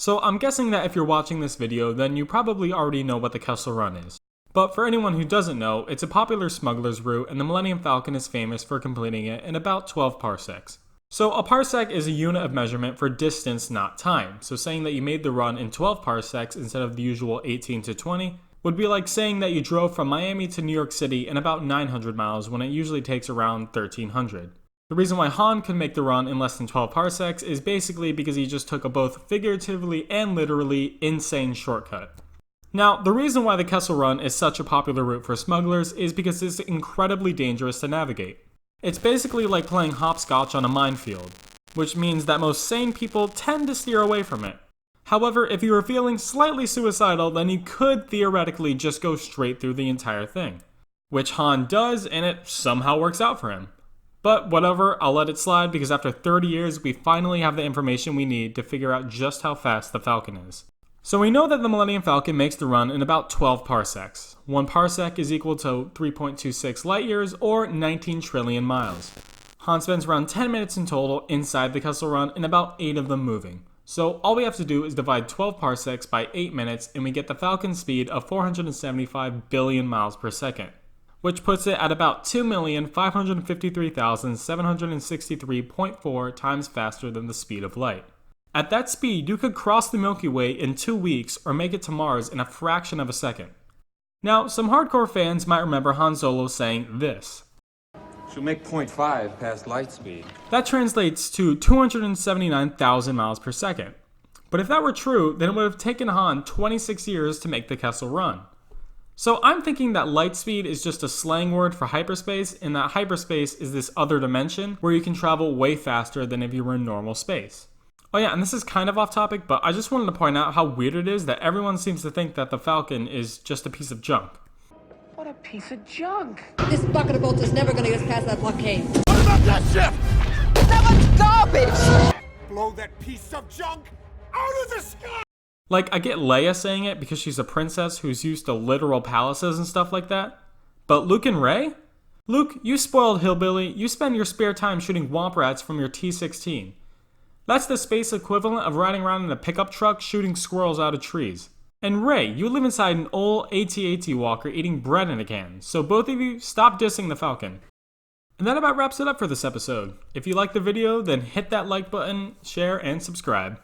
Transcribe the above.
So I'm guessing that if you're watching this video, then you probably already know what the Kessel Run is. But for anyone who doesn't know, it's a popular smuggler's route and the Millennium Falcon is famous for completing it in about 12 parsecs. So a parsec is a unit of measurement for distance, not time. So saying that you made the run in 12 parsecs instead of the usual 18 to 20 would be like saying that you drove from Miami to New York City in about 900 miles when it usually takes around 1300. The reason why Han could make the run in less than 12 parsecs is basically because he just took a both figuratively and literally insane shortcut. Now, the reason why the Kessel Run is such a popular route for smugglers is because it's incredibly dangerous to navigate. It's basically like playing hopscotch on a minefield, which means that most sane people tend to steer away from it. However, if you are feeling slightly suicidal, then you could theoretically just go straight through the entire thing, which Han does, and it somehow works out for him. But whatever, I'll let it slide because after 30 years, we finally have the information we need to figure out just how fast the Falcon is. So we know that the Millennium Falcon makes the run in about 12 parsecs. 1 parsec is equal to 3.26 light years or 19 trillion miles. Han spends around 10 minutes in total inside the Kessel Run and about 8 of them moving. So all we have to do is divide 12 parsecs by 8 minutes and we get the Falcon's speed of 475 billion miles per second, which puts it at about 2,553,763.4 times faster than the speed of light. At that speed, you could cross the Milky Way in 2 weeks or make it to Mars in a fraction of a second. Now, some hardcore fans might remember Han Solo saying this. She'll make 0.5 past light speed. That translates to 279,000 miles per second. But if that were true, then it would have taken Han 26 years to make the Kessel Run. So I'm thinking that light speed is just a slang word for hyperspace, and that hyperspace is this other dimension where you can travel way faster than if you were in normal space. Oh yeah, and this is kind of off topic, but I just wanted to point out how weird it is that everyone seems to think that the Falcon is just a piece of junk. What a piece of junk! This bucket of bolts is never gonna get us past that blockade. What about that ship? That one's garbage! Blow that piece of junk out of the sky! Like, I get Leia saying it because she's a princess who's used to literal palaces and stuff like that, but Luke and Rey? Luke, you spoiled hillbilly, you spend your spare time shooting womp rats from your T-16. That's the space equivalent of riding around in a pickup truck shooting squirrels out of trees. And Rey, you live inside an old AT-AT walker eating bread in a can, so both of you stop dissing the Falcon. And that about wraps it up for this episode. If you liked the video, then hit that like button, share, and subscribe.